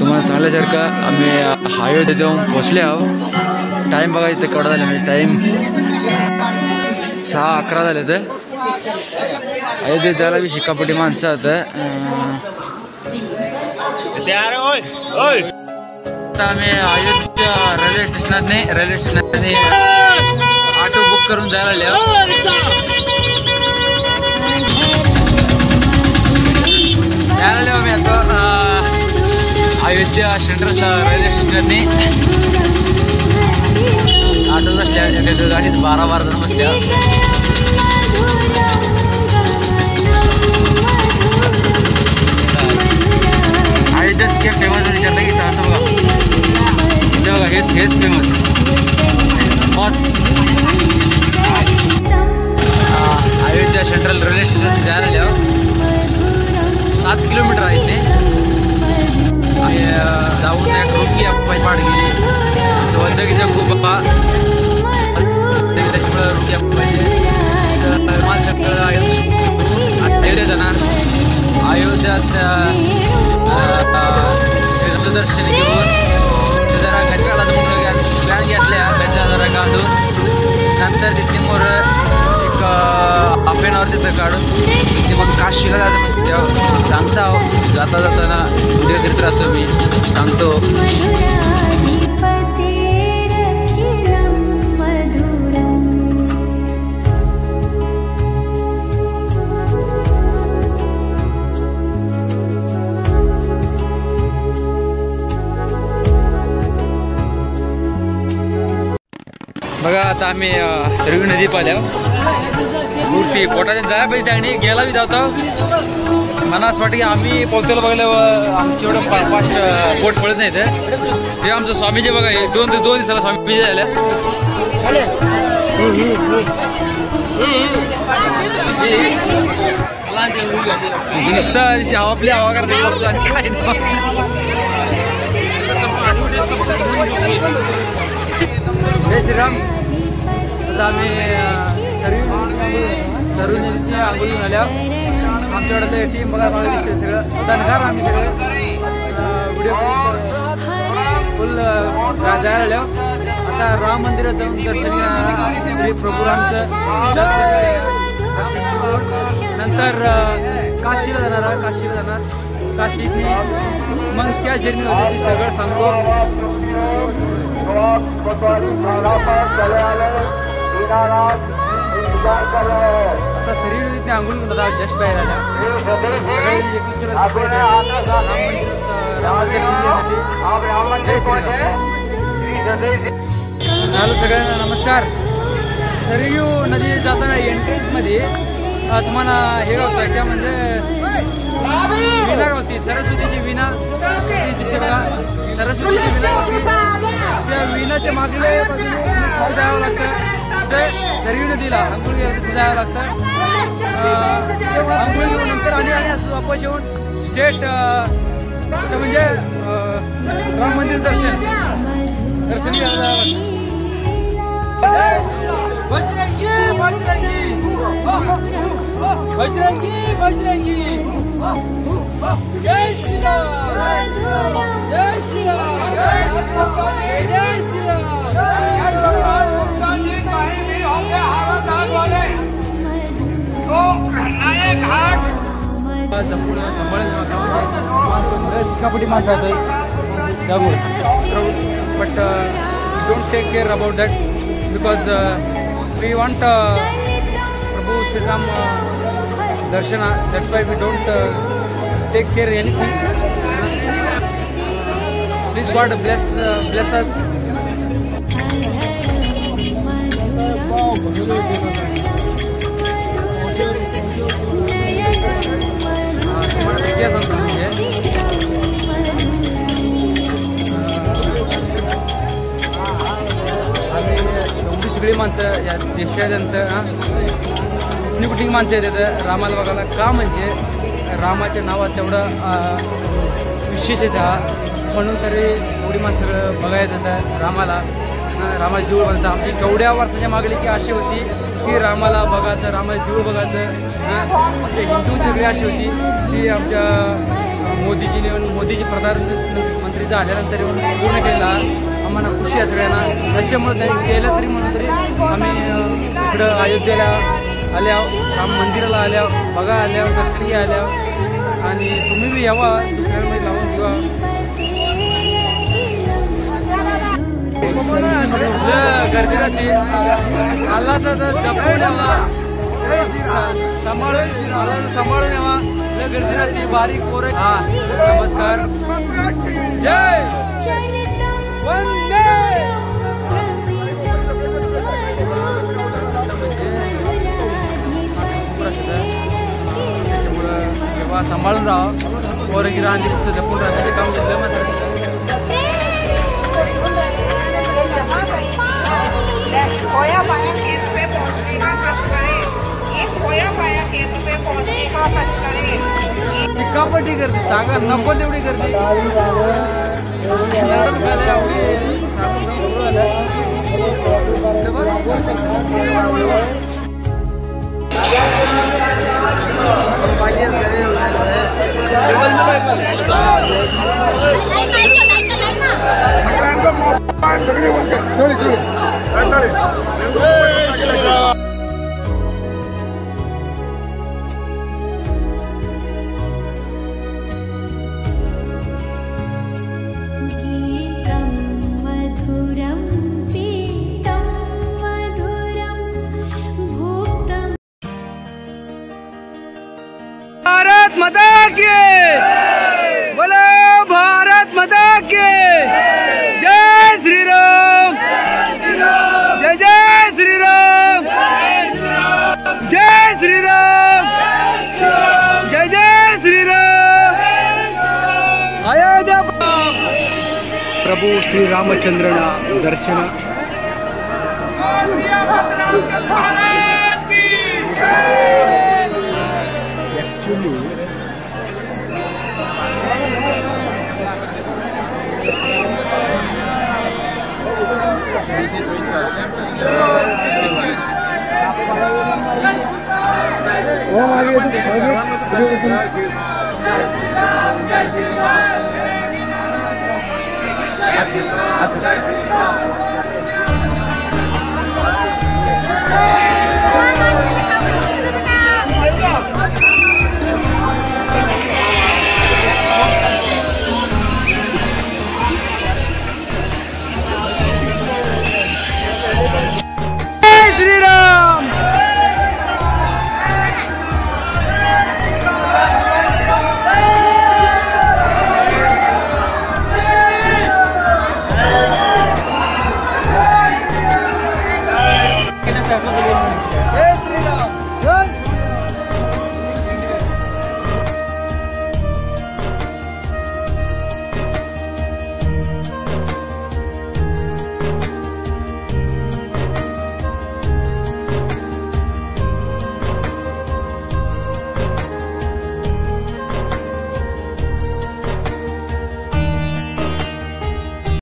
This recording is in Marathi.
तुम्हाला सांगल्यासारखं आम्ही हायवे जाऊन पोचले आहोत। टाईम बघा इथे केवढा झाला, म्हणजे टाईम 6:11 झाले तर अयोध्येत जायला बी शिक्कापट्टी माणसं होतं। आता आम्ही अयोध्येच्या रेल्वे स्टेशनातने ऑटो बुक करून जायला आले आम्ही आता अयोध्या सेंट्रल रेल्वे स्टेशनातने ऑटो बसल्या, गाडीत 12 जण बसल्या। अयोध्येत काय फेमस विचारलं की इथं बघा, इथे बघा हेच फेमस बस। अयोध्या सेंट्रल रेल्वे स्टेशन जायला 7 किलोमीटर आहे इथे। जाऊन एक रूम घ्या पायपाड गेली वंजगीच्या खूप बाबा त्याच्यामुळे रूम घ्या पाहिजे। माणसाकडं अयोध्या जाणार, अयोध्यात श्रीरामचं दर्शन घेऊन ते जरा गंजाला म्हणून प्लॅन घेतल्या, गंजा जरा काढून नंतर तिथे मोर एक हाफ एन आवर तिथं काढून ते मग काशीला जायचं म्हणजे सांगता जाता जाताना व्हिडिओ करीत राहतो मी, सांगतो। बघा आता आम्ही सरयू नदी पाहिल्या मूर्ती पोटाच्या जायला पाहिजे त्याने गेला बी जातो। मला असं वाटतं की आम्ही पोहोचलो बघायला आमची एवढं फास्ट पोट पडत नाही ते आमचं स्वामीजी बघा हे दोन दिवसाला स्वामीजी झाल्या। नुसतं आपली हवा करते। जय श्रीराम। आता आम्ही सरयू नदीची आंघोळ झाल्या, आमच्याकडे टीम बघा दिसते सगळं दणकार, आम्ही सगळं व्हिडिओ फुल जायला आलो। आता राम मंदिरात जाऊन दर्शन घेणार श्री प्रभुरामचं, नंतर काशीला जाणार काशीतनी मग क्या जर्नी होती ती सगळं सांगतो। आता सरयू नदीतने आंघोळ होता जस्ट बाहेर आल्या, सगळ्यांना नमस्कार। सरयू नदी जाताना एंट्रन्समध्ये तुम्हाला हे गावतं त्या म्हणजे विना गावती, सरस्वतीची विना दिसते बघा, सरस्वतीची विना। त्या विनाच्या मागले बाजूने जावं लागतं ते सरयू नदीला आंघोळ जावं लागतं। आंघोळ घेऊन नंतर आणि असं वापस येऊन स्टेट म्हणजे राम मंदिर दर्शन घ्यायला लागतं। बजरंगी बजरंगी बजरंगी बजरंगी जय श्रीराम जय श्रीराम जय श्रीराम। शिक्कापट्टी माणसं त्यामुळे but don't take care about that because we want प्रभू श्रीराम दर्शन, that's why we don't take care anything. Please god bless us। सांगतो एवढी सगळी माणसं या देशानंतर कुठली माणसं येतात रामाला बघायला, का म्हणजे रामाच्या नावात तेवढं विशेष येतं म्हणून तरी एवढी माणसं सगळं बघायला येतात रामाला। रामाची जीव बनतात, आमची केवढ्या वर्षाच्या मागली की अशी होती की रामाला बघायचं, रामाची जीव बघायचं। आमच्या हिंदूंची वेळ अशी होती की आमच्या मोदीजी प्रधानमंत्री झाल्यानंतर येऊन पूर्ण केला आम्हाला खुशी आहे सगळ्यांना. त्याच्यामुळे त्यांनी केलं तरी म्हणून तरी आम्ही इकडं अयोध्येला आल्या, राम मंदिराला आल्या, बघा आल्या, दर्शन घ्या आल्या. आणि तुम्ही बी यावा, दुसऱ्यांमध्ये लावून घेवा. गर्दी राहते आला तर जपून यावा, सांभाळून यावा. गर्दी राहते बारीक पोरं. हा नमस्कार, जय वंदे. त्याच्यामुळं तेव्हा सांभाळून राहा. पोरं गिरा आणि जपून राहते काम घेतलं मात्र. खोया पाया केंद्र पे पहुंचने का कष्ट करें. ये खोया पाया केंद्र पे पहुंचने का कष्ट करें. पिकापट्टी करते सांगा नको तेवढी करते. भारत माता की बोलो, भारत माता की जय श्री राम, जय जय श्री राम, जय श्री राम, जय जय श्री राम. अयोध्या प्रभू श्री रामचंद्रना दर्शन.